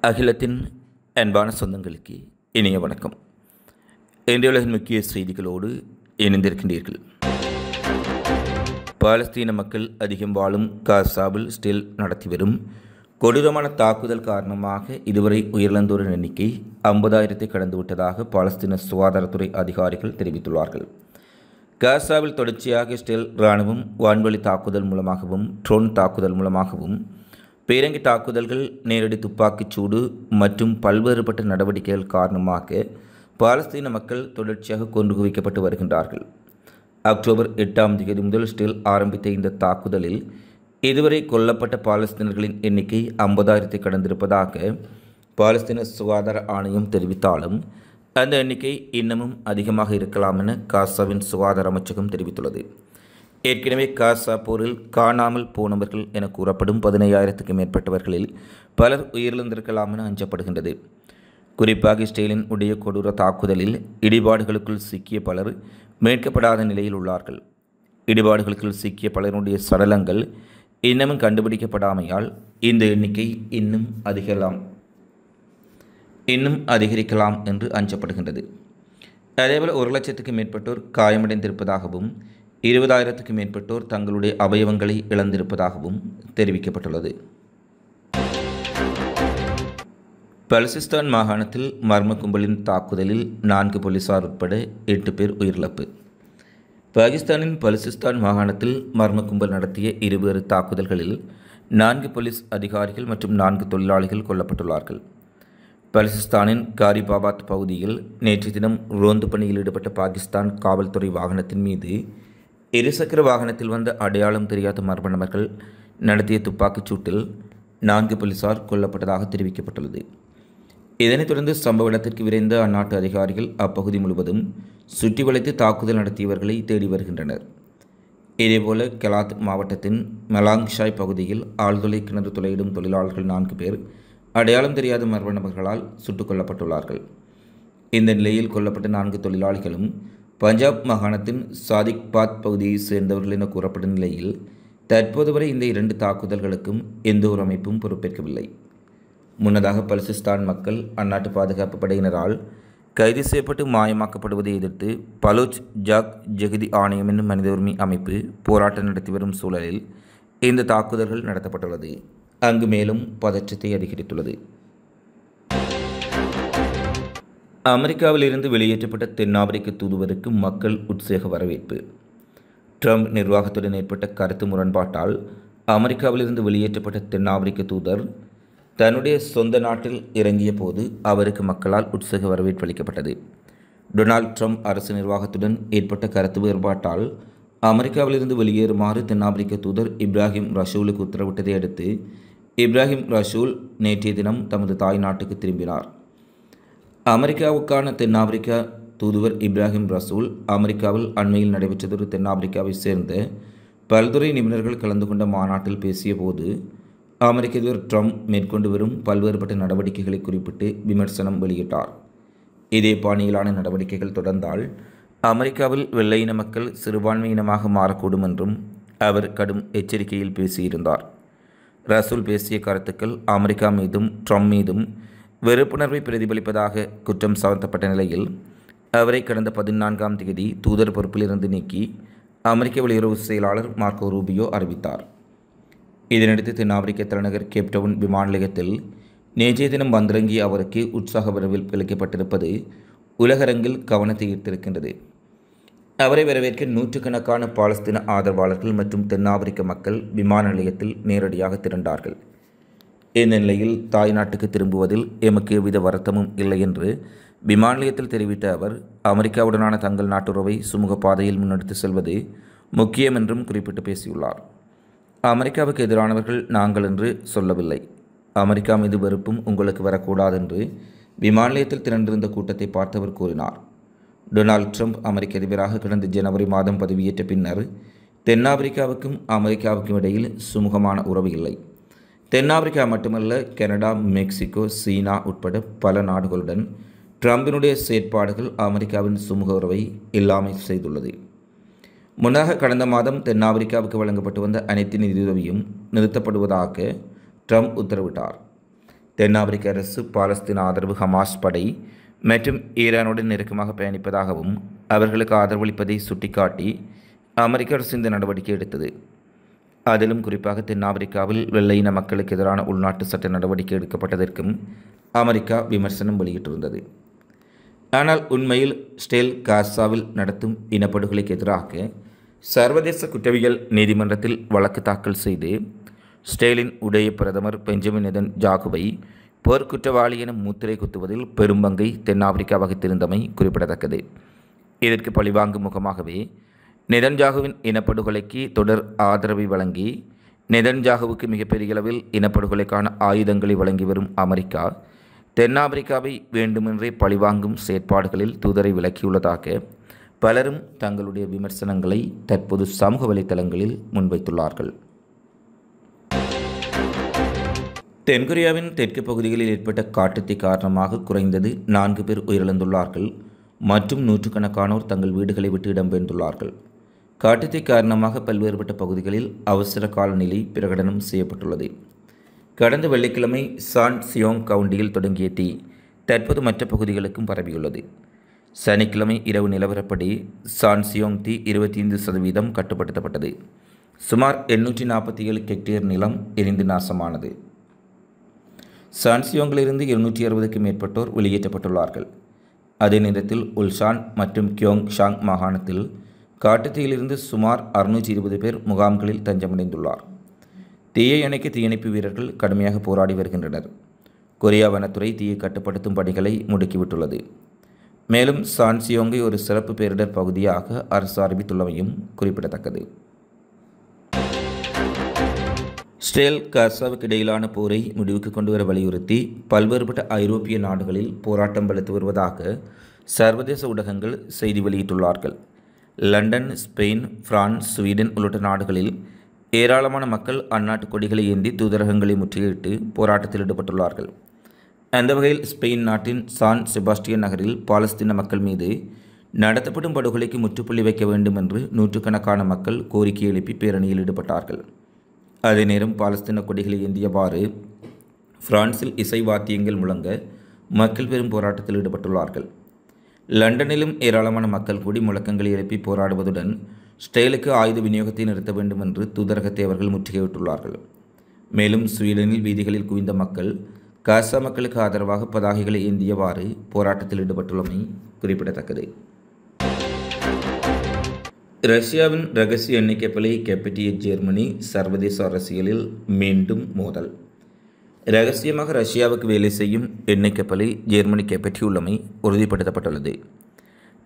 அகிலத்தின் அன்பான சொந்தங்களுக்கு இனிய வணக்கம். இன்றைய உலகின் முக்கிய செய்திகளோடு இணைந்திருக்கின்றீர்கள். பாலஸ்தீன மக்கள் அதிகம் வாழும் காசாவில் இஸ்ரேல் நடத்தி வரும் கொடூரமான தாக்குதல் காரணமாக இதுவரை உயிரிழந்தோரின் எண்ணிக்கை 50,000 கடந்துவிட்டதாக பாலஸ்தீன சுகாதாரத்துறை அதிகாரிகள் தெரிவித்துள்ளார்கள். காசாவில் தொடர்ச்சியாக இஸ்ரேல் இராணுவம் வான்வழி தாக்குதல் மூலமாகவும் ட்ரோன் தாக்குதல் மூலமாகவும் பீரங்கி தாக்குதல்கள், நேரடி துப்பாக்கிச் சூடு மற்றும் பல்வேறுபட்ட நடவடிக்கைகள் காரணமாக பாலஸ்தீன மக்கள் தொடர்ச்சியாக கொன்று குவிக்கப்பட்டு வருகின்றார்கள். அக்டோபர் 8ஆம் தேதி முதல் இஸ்ரேல் ஆரம்பித்த இந்த தாக்குதலில் இதுவரை கொல்லப்பட்ட பாலஸ்தீனர்களின் எண்ணிக்கை 50,000 கடந்திருப்பதாக பாலஸ்தீன சுகாதார ஆணையம் தெரிவித்தாலும் அந்த எண்ணிக்கை இன்னமும் அதிகமாக இருக்கலாம் என காசாவின் சுகாதார அமைச்சகம் தெரிவித்துள்ளது. ஏற்கனவே காசா போரில் காணாமல் போனவர்கள் என கூறப்படும் 15,000க்கும் மேற்பட்டவர்களில் பலர் உயிரிழந்திருக்கலாம் என அஞ்சப்படுகின்றது. குறிப்பாக இஸ்ரேலின் உடைய கொடூர தாக்குதலில் இடிபாடுகளுக்குள் சிக்கிய பலர் மீட்கப்படாத நிலையில் உள்ளார்கள். இடிபாடுகளுக்குள் சிக்கிய பலருடைய சடலங்கள் இன்னமும் கண்டுபிடிக்கப்படாமையால் இந்த எண்ணிக்கை இன்னும் அதிகரிக்கலாம் என்று அஞ்சப்படுகின்றது. அதேபோல் 1,00,000க்கும் மேற்பட்டோர் காயமடைந்திருப்பதாகவும் 20,000க்கும் மேற்பட்டோர் தங்களுடைய அவயவங்களை இழந்திருப்பதாகவும் தெரிவிக்கப்பட்டுள்ளது. பலுசிஸ்தான் மாகாணத்தில் மர்ம கும்பலின் தாக்குதலில் 4 போலீசார் உட்பட 8 பேர் உயிரிழப்பு. பாகிஸ்தானின் பலுசிஸ்தான் மாகாணத்தில் மர்ம கும்பல் நடத்திய இருவேறு தாக்குதல்களில் 4 போலீஸ் அதிகாரிகள் மற்றும் 4 தொழிலாளிகள் கொல்லப்பட்டுள்ளார்கள். பலுசிஸ்தானின் காரிபாபாத் பகுதியில் நேற்று தினம் ரோந்து பணியில் ஈடுபட்ட பாகிஸ்தான் காவல்துறை வாகனத்தின் மீது இருசக்கர வாகனத்தில் வந்த அடையாளம் தெரியாத மர்ம நபர்கள் நடத்திய துப்பாக்கிச் சூட்டில் 4 போலீசார் கொல்லப்பட்டதாக தெரிவிக்கப்பட்டுள்ளது. இதனைத் தொடர்ந்து சம்பவ இடத்திற்கு விரைந்த அந்நாட்டு அதிகாரிகள் அப்பகுதி முழுவதும் சுற்றி வளைத்து தாக்குதல் நடத்தியவர்களை தேடி வருகின்றனர். இதேபோல கெலாத் மாவட்டத்தின் மெலாங்ஷாய் பகுதியில் ஆழ்துளை கிணறு துளையிடும் தொழிலாளர்கள் 4 பேர் அடையாளம் தெரியாத மர்ம நபர்களால் சுட்டுக் கொல்லப்பட்டுள்ளார்கள். இந்த நிலையில் கொல்லப்பட்ட 4 தொழிலாளிகளும் பஞ்சாப் மாகாணத்தின் சாதிக்பாத் பகுதியைச் சேர்ந்தவர்கள் என கூறப்படும் நிலையில் தற்போது வரை இந்த 2 தாக்குதல்களுக்கும் எந்த ஒரு அமைப்பும் பொறுப்பேற்கவில்லை. முன்னதாக பலுசிஸ்தான் மக்கள் அந்நாட்டு பாதுகாப்பு படையினரால் கைது செய்யப்பட்டு மாயமாக்கப்படுவதை எதிர்த்து பலூச் ஜாக் ஜெகதி ஆணையம் என்னும் மனித உரிமை அமைப்பு போராட்டம் நடத்தி வரும் சூழலில் இந்த தாக்குதல்கள் நடத்தப்பட்டுள்ளது. அங்கு மேலும் பதற்றத்தை அதிகரித்துள்ளது. அமெரிக்காவில் இருந்து வெளியேற்றப்பட்ட தென்னாப்பிரிக்க தூதுவருக்கு மக்கள் உற்சாக வரவேற்பு. ட்ரம்ப் நிர்வாகத்துடன் ஏற்பட்ட கருத்து முரண்பாட்டால் அமெரிக்காவிலிருந்து வெளியேற்றப்பட்ட தென்னாப்பிரிக்க தூதர் தன்னுடைய சொந்த நாட்டில் இறங்கிய போது அவருக்கு மக்களால் உற்சாக வரவேற்பு அளிக்கப்பட்டது. டொனால்ட் ட்ரம்ப் அரசு நிர்வாகத்துடன் ஏற்பட்ட கருத்து வேறுபாட்டால் அமெரிக்காவிலிருந்து வெளியேறுமாறு தென்னாப்பிரிக்க தூதர் இப்ராஹிம் ரஷூலுக்கு உத்தரவிட்டதை அடுத்து இப்ராஹிம் ரஷூல் நேற்றைய தினம் தமது தாய் நாட்டுக்கு திரும்பினார். அமெரிக்காவுக்கான தென்னாப்பிரிக்கா தூதுவர் இப்ராஹிம் ரசூல் அமெரிக்காவில் அண்மையில் நடைபெற்றதொரு தென்னாப்பிரிக்காவை சேர்ந்த பல்துறை நிபுணர்கள் கலந்து கொண்ட மாநாட்டில் பேசிய போது அமெரிக்க அதிபர் ட்ரம்ப் மேற்கொண்டு வரும் பல்வேறுபட்ட நடவடிக்கைகளை குறிப்பிட்டு விமர்சனம் வெளியிட்டார். இதே பாணியிலான நடவடிக்கைகள் தொடர்ந்தால் அமெரிக்காவில் வெள்ளையின மக்கள் சிறுபான்மையினமாக மாறக்கூடும் என்றும் அவர் கடும் எச்சரிக்கையில் பேசியிருந்தார். ரசூல் பேசிய கருத்துக்கள் அமெரிக்கா மீதும் ட்ரம்ப் மீதும் வெறுப்புணர்வை பிரதிபலிப்பதாக குற்றம் சாட்டப்பட்ட நிலையில் அவரை கடந்த 14ஆம் தேதி தூதர் பொறுப்பிலிருந்து நீக்கி அமெரிக்க வெளியுறவு செயலாளர் மார்க்கோ ரூபியோ அறிவித்தார். இதனையடுத்து தென்னாப்பிரிக்க தலைநகர் கேப்டவுன் விமான நிலையத்தில் நேற்றைய தினம் வந்திறங்கிய அவருக்கு உற்சாக வரவேற்பு அளிக்கப்பட்டிருப்பது உலகரங்கில் கவனத்தை ஈர்த்திருக்கின்றது. அவரை வரவேற்க நூற்றுக்கணக்கான பாலஸ்தீன ஆதரவாளர்கள் மற்றும் தென்னாப்பிரிக்க மக்கள் விமான நிலையத்தில் நேரடியாக திரண்டார்கள். இந்த நிலையில் தாய் நாட்டுக்கு திரும்புவதில் எமக்கு எவ்வித வருத்தமும் இல்லை என்று விமான நிலையத்தில் தெரிவித்த அவர் அமெரிக்காவுடனான தங்கள் நாட்டுறவை சுமூக பாதையில் முன்னெடுத்து செல்வது முக்கியம் என்றும் குறிப்பிட்டு பேசியுள்ளார். அமெரிக்காவுக்கு எதிரானவர்கள் நாங்கள் என்று சொல்லவில்லை. அமெரிக்கா மீது வெறுப்பும் உங்களுக்கு வரக்கூடாது என்று விமான நிலையத்தில் திரண்டிருந்த கூட்டத்தை பார்த்தவர் கூறினார். டொனால்ட் ட்ரம்ப் அமெரிக்க அதிபராக கடந்த ஜனவரி மாதம் பதவியேற்ற பின்னர் தென்னாப்பிரிக்காவுக்கும் அமெரிக்காவுக்கும் இடையில் சுமூகமான உறவு இல்லை. தென்னாப்பிரிக்கா மட்டுமல்ல, கனடா, மெக்சிகோ, சீனா உட்பட பல நாடுகளுடன் ட்ரம்பினுடைய செயற்பாடுகள் அமெரிக்காவின் சுமூக உறவை இல்லாமல் செய்துள்ளது. முன்னதாக கடந்த மாதம் தென்னாப்பிரிக்காவுக்கு வழங்கப்பட்டு வந்த அனைத்து நிதியுதவியும் நிறுத்தப்படுவதாக ட்ரம்ப் உத்தரவிட்டார். தென்னாப்பிரிக்க அரசு பாலஸ்தீன ஆதரவு ஹமாஸ் படை மற்றும் ஈரானுடன் நெருக்கமாக பயணிப்பதாகவும் அவர்களுக்கு ஆதரவளிப்பதை சுட்டிக்காட்டி அமெரிக்க அரசு இந்த நடவடிக்கை எடுத்தது. அதிலும் குறிப்பாக தென்னாப்பிரிக்காவில் வெள்ளை இன மக்களுக்கு எதிரான உள்நாட்டு சட்ட நடவடிக்கை எடுக்கப்பட்டதற்கும் அமெரிக்கா விமர்சனம் வெளியிட்டிருந்தது. ஆனால் உண்மையில் இஸ்ரேல் காசாவில் நடத்தும் இனப்படுகொலைக்கு எதிராக சர்வதேச குற்றவியல் நீதிமன்றத்தில் வழக்கு தாக்கல் செய்து இஸ்ரேலின் உடைய பிரதமர் பெஞ்சமின் நெதன்யாகுவை போர்க்குற்றவாளி என முத்திரை குத்துவதில் பெரும் பங்கை தென்னாப்பிரிக்கா வகித்திருந்தமை குறிப்பிடத்தக்கது. இதற்கு பழிவாங்கும் முகமாகவே நெதன்யாகுவின் இனப்படுகொலைக்கு தொடர் ஆதரவை வழங்கி நெதன்யாகுவுக்கு மிகப்பெரிய அளவில் இனப்படுகொலைக்கான ஆயுதங்களை வழங்கி வரும் அமெரிக்கா தென்னாப்பிரிக்காவை வேண்டுமென்றே பழிவாங்கும் செயற்பாடுகளில் தூதரை விலக்கியுள்ளதாக பலரும் தங்களுடைய விமர்சனங்களை தற்போது சமூக வலைத்தளங்களில் முன்வைத்துள்ளார்கள். தென்கொரியாவின் தெற்கு பகுதிகளில் ஏற்பட்ட காட்டுத்தீ காரணமாக குறைந்தது 4 பேர் உயிரிழந்துள்ளார்கள் மற்றும் நூற்றுக்கணக்கானோர் தங்கள் வீடுகளை விட்டு இடம்பெயர்ந்துள்ளார்கள். காட்டுத்தீ காரணமாக பல்வேறுபட்ட பகுதிகளில் அவசர கால நிலை பிரகடனம் செய்யப்பட்டுள்ளது. கடந்த வெள்ளிக்கிழமை சான் சியோங் கவுண்டியில் தொடங்கிய தீ தற்போது மற்ற பகுதிகளுக்கும் பரவியுள்ளது. சனிக்கிழமை இரவு நிலவரப்படி சான் சியோங் தீ 25% கட்டுப்படுத்தப்பட்டது. சுமார் 847 ஹெக்டேர் நிலம் எரிந்து நாசமானது. சான்சியோங்கிலிருந்து 260க்கும் மேற்பட்டோர் வெளியேற்றப்பட்டுள்ளார்கள். அதே நேரத்தில் உல்சான் மற்றும் கியோங் ஷாங் மாகாணத்தில் காட்டுத்தீயிலிருந்து சுமார் 620 பேர் முகாம்களில் தஞ்சமடைந்துள்ளார். தீயை அணைக்க தீயணைப்பு வீரர்கள் கடுமையாக போராடி வருகின்றனர். கொரியா வனத்துறை தீயை கட்டுப்படுத்தும் பணிகளை முடுக்கிவிட்டுள்ளது. மேலும் சான்சியோங்கை ஒரு சிறப்பு பேரிடர் பகுதியாக அரசு அறிவித்துள்ளமையும் குறிப்பிடத்தக்கது. இஸ்ரேல் காசாவுக்கு இடையிலான போரை முடிவுக்கு கொண்டுவர வலியுறுத்தி பல்வேறுபட்ட ஐரோப்பிய நாடுகளில் போராட்டம் வலுத்து வருவதாக சர்வதேச ஊடகங்கள் செய்தி வெளியிட்டுள்ளார்கள். லண்டன், ஸ்பெயின், பிரான்ஸ், ஸ்வீடன் உள்ளிட்ட நாடுகளில் ஏராளமான மக்கள் அந்நாட்டு கொடிகளை ஏந்தி தூதரகங்களை முற்றுகையிட்டு போராட்டத்தில் ஈடுபட்டுள்ளார்கள். அந்த வகையில் ஸ்பெயின் நாட்டின் சான் செபாஸ்டியன் நகரில் பாலஸ்தீன மக்கள் மீது நடத்தப்படும் படுகொலைக்கு முற்றுப்புள்ளி வைக்க வேண்டும் என்று நூற்றுக்கணக்கான மக்கள் கோரிக்கை எழுப்பி பேரணியில் ஈடுபட்டார்கள். அதே நேரம் பாலஸ்தீன கொடிகளை ஏந்தியவாறு பிரான்சில் இசை வாத்தியங்கள் முழங்க மக்கள் பெரும் போராட்டத்தில் ஈடுபட்டுள்ளார்கள். லண்டனிலும் ஏராளமான மக்கள் கூடி முழக்கங்களை எழுப்பி போராடுவதுடன் இஸ்ரேலுக்கு ஆயுத விநியோகத்தை நிறுத்த வேண்டும் என்று தூதரகத்தை அவர்கள் முற்றுகையிட்டுள்ளார்கள். மேலும் ஸ்வீடனில் வீதிகளில் குவிந்த மக்கள் காசா மக்களுக்கு ஆதரவாக பதாகைகளை ஏந்தியவாறு போராட்டத்தில் ஈடுபட்டுள்ளமை குறிப்பிடத்தக்கது. ரஷ்யாவின் ரகசிய எண்ணெய் கப்பலை கைப்பற்றிய ஜெர்மனி சர்வதேச அரசியலில் மீண்டும் மோதல். இரகசியமாக ரஷ்யாவுக்கு வேலை செய்யும் எண்ணெய் கப்பலை ஜெர்மனி கைப்பற்றியுள்ளமை உறுதிப்படுத்தப்பட்டுள்ளது.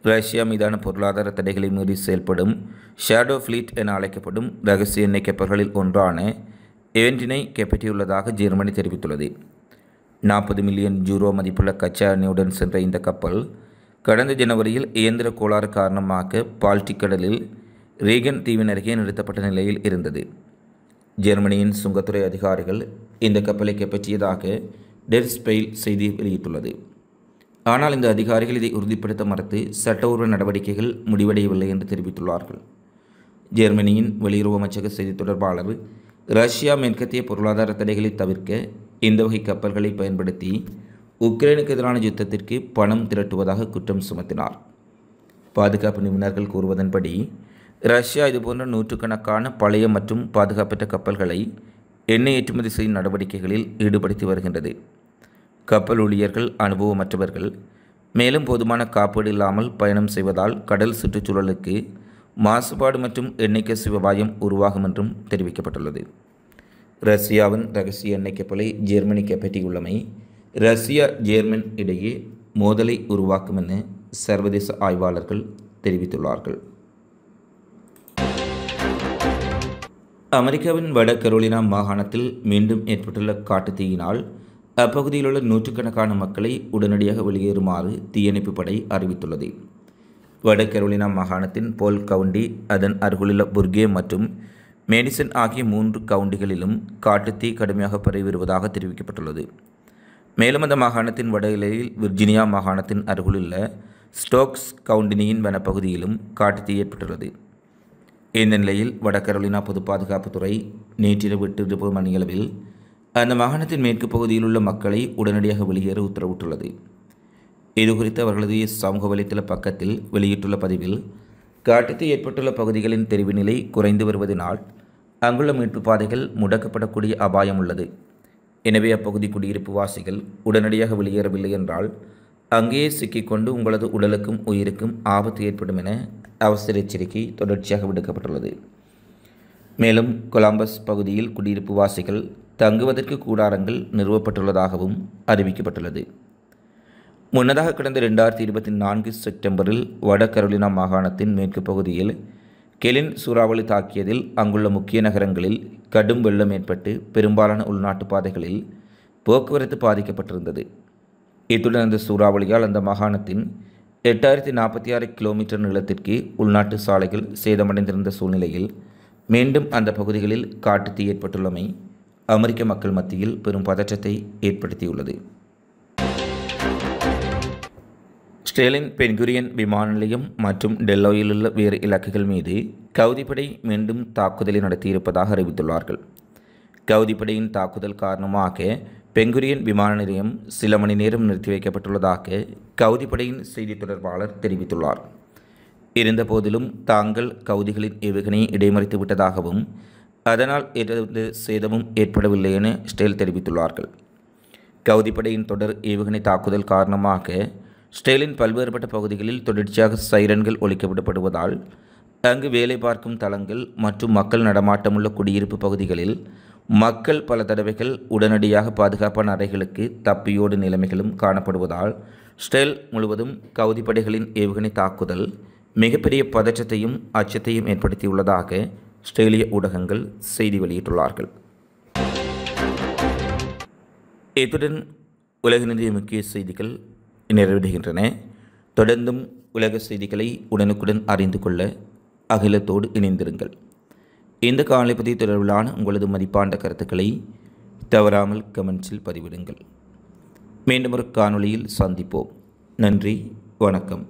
ரஷ்யா மீதான பொருளாதார தடைகளை மீறி செயல்படும் ஷேடோ ஃப்ளீட் என அழைக்கப்படும் ரகசிய எண்ணெய் கப்பல்களில் ஒன்றான எவென்டினை கைப்பற்றியுள்ளதாக ஜெர்மனி தெரிவித்துள்ளது. 40 மில்லியன் யூரோ மதிப்புள்ள கச்சா எண்ணெயுடன் சென்ற இந்த கப்பல் கடந்த ஜனவரியில் இயந்திர கோளாறு காரணமாக பால்டிக் கடலில் ரீகன் தீவின் அருகே நிறுத்தப்பட்ட நிலையில் இருந்தது. ஜெர்மனியின் சுங்கத்துறை அதிகாரிகள் இந்த கப்பலை கைப்பற்றியதாக டெர் ஸ்பெயில் செய்தி வெளியிட்டுள்ளது. ஆனால் இந்த அதிகாரிகள் இதை உறுதிப்படுத்த மறுத்து சட்டபூர்வ நடவடிக்கைகள் முடிவடையவில்லை என்று தெரிவித்துள்ளார்கள். ஜெர்மனியின் வெளியுறவு அமைச்சக செய்தி தொடர்பாளர் ரஷ்யா மேற்கத்திய பொருளாதார தடைகளை தவிர்க்க இந்த வகை கப்பல்களை பயன்படுத்தி உக்ரைனுக்கு எதிரான யுத்தத்திற்கு பணம் திரட்டுவதாக குற்றம் சுமத்தினார். பாதுகாப்பு நிபுணர்கள் கூறுவதன்படி ரஷ்யா இதுபோன்ற நூற்றுக்கணக்கான பழைய மற்றும் பாதுகாப்பற்ற கப்பல்களை எண்ணெய் ஏற்றுமதி செய்யும் நடவடிக்கைகளில் ஈடுபடுத்தி வருகின்றது. கப்பல் ஊழியர்கள் அனுபவமற்றவர்கள், மேலும் போதுமான காப்பீடு இல்லாமல் பயணம் செய்வதால் கடல் சுற்றுச்சூழலுக்கு மாசுபாடு மற்றும் எண்ணெய் கசிவு அபாயம் உருவாகும் என்றும் தெரிவிக்கப்பட்டுள்ளது. ரஷ்யாவின் ரகசிய எண்ணெய் கப்பலை ஜெர்மனி கைப்பற்றியுள்ளமை ரஷ்யா ஜெர்மன் இடையே மோதலை உருவாக்கும் என சர்வதேச ஆய்வாளர்கள் தெரிவித்துள்ளார்கள். அமெரிக்காவின் வட கரோலினா மாகாணத்தில் மீண்டும் ஏற்பட்டுள்ள காட்டுத்தீயினால் அப்பகுதியில் உள்ள நூற்றுக்கணக்கான மக்களை உடனடியாக வெளியேறுமாறு தீயணைப்பு படை அறிவித்துள்ளது. வட கரோலினா மாகாணத்தின் போல் கவுண்டி, அதன் அருகிலுள்ள புர்கே மற்றும் மேடிசன் ஆகிய 3 கவுண்டிகளிலும் காட்டுத்தீ கடுமையாக பரவி வருவதாக தெரிவிக்கப்பட்டுள்ளது. மேலும் அந்த மாகாணத்தின் வட எல்லையில் விர்ஜீனியா மாகாணத்தின் அருகிலுள்ள ஸ்டோக்ஸ் கவுண்டினியின் வனப்பகுதியிலும் காட்டுத்தீ ஏற்பட்டுள்ளது. இந்த நிலையில் வட கரோலினா பொது பாதுகாப்புத்துறை நேற்றிரவு 8 மணியளவில் அந்த மாகாணத்தின் மேற்கு பகுதியில் உள்ள மக்களை உடனடியாக வெளியேற உத்தரவிட்டுள்ளது. இதுகுறித்து அவர்களது சமூக வலைத்தள பக்கத்தில் வெளியிட்டுள்ள பதிவில், காட்டுத்தீ ஏற்பட்டுள்ள பகுதிகளின் தெரிவு நிலை குறைந்து வருவதனால் அங்குள்ள மீட்பு பாதைகள் முடக்கப்படக்கூடிய அபாயம் உள்ளது. எனவே அப்பகுதி குடியிருப்பு வாசிகள் உடனடியாக வெளியேறவில்லை என்றால் அங்கேயே சிக்கிக்கொண்டு உங்களது உடலுக்கும் உயிருக்கும் ஆபத்து ஏற்படும் என அவசர எச்சரிக்கை தொடர்ச்சியாக விடுக்கப்பட்டுள்ளது. மேலும் கொலம்பஸ் பகுதியில் குடியிருப்பு வாசிகள் தங்குவதற்கு கூடாரங்கள் நிறுவப்பட்டுள்ளதாகவும் அறிவிக்கப்பட்டுள்ளது. முன்னதாக கடந்த 2024 செப்டம்பரில் வட கரோலினா மாகாணத்தின் மேற்கு பகுதியில் கெலின் சூறாவளி தாக்கியதில் அங்குள்ள முக்கிய நகரங்களில் கடும் வெள்ளம் ஏற்பட்டு பெரும்பாலான உள்நாட்டு பாதைகளில் போக்குவரத்து பாதிக்கப்பட்டிருந்தது. இத்துடன் அந்த சூறாவளியால் அந்த மாகாணத்தின் 8046 கிலோமீட்டர் நீளத்திற்கு உள்நாட்டு சாலைகள் சேதமடைந்திருந்த சூழ்நிலையில் மீண்டும் அந்த பகுதிகளில் காட்டுத்தீ ஏற்பட்டுள்ளமை அமெரிக்க மக்கள் மத்தியில் பெரும் பதற்றத்தை ஏற்படுத்தியுள்ளது. ஸ்டேலின் பென்குரியன் விமான நிலையம் மற்றும் டெல்லோயில் உள்ள வேறு இலக்குகள் மீது கவுதிப்படை மீண்டும் தாக்குதலை நடத்தியிருப்பதாக அறிவித்துள்ளார்கள். கவுதிப்படையின் தாக்குதல் காரணமாக பென்குரியன் விமான நிலையம் சில மணி நேரம் நிறுத்தி வைக்கப்பட்டுள்ளதாக கவுதிப்படையின் செய்தி தொடர்பாளர் தெரிவித்துள்ளார். இருந்தபோதிலும் தாங்கள் கவுதிகளின் ஏவுகணையை இடைமறித்து விட்டதாகவும் அதனால் எந்த சேதமும் ஏற்படவில்லை என ஸ்டேல் தெரிவித்துள்ளார்கள். கவுதிப்படையின் தொடர் ஏவுகணை தாக்குதல் காரணமாக ஸ்டேலின் பல்வேறுபட்ட பகுதிகளில் தொடர்ச்சியாக சைரன்கள் ஒலிக்கப்படப்படுவதால் அங்கு வேலை பார்க்கும் தளங்கள் மற்றும் மக்கள் நடமாட்டமுள்ள குடியிருப்பு பகுதிகளில் மக்கள் பல தடவைகள் உடனடியாக பாதுகாப்பான அறைகளுக்கு தப்பியோடு நிலைமைகளும் காணப்படுவதால் ஸ்டேல் முழுவதும் கவுதிப்படைகளின் ஏவுகணை தாக்குதல் மிகப்பெரிய பதற்றத்தையும் அச்சத்தையும் ஏற்படுத்தியுள்ளதாக ஸ்ட்ரேலிய ஊடகங்கள் செய்தி வெளியிட்டுள்ளார்கள். இத்துடன் உலக நிதிய முக்கிய செய்திகள் நிறைவடைகின்றன. தொடர்ந்தும் உலக செய்திகளை உடனுக்குடன் அறிந்து கொள்ள அகிலத்தோடு இணைந்திருங்கள். இந்த காணொளி பதிவு தொடர்பிலான உங்களது மதிப்பான கருத்துக்களை தவறாமல் கமெண்ட்ஸில் பதிவிடுங்கள். மீண்டும் ஒரு காணொளியில் சந்திப்போம். நன்றி, வணக்கம்.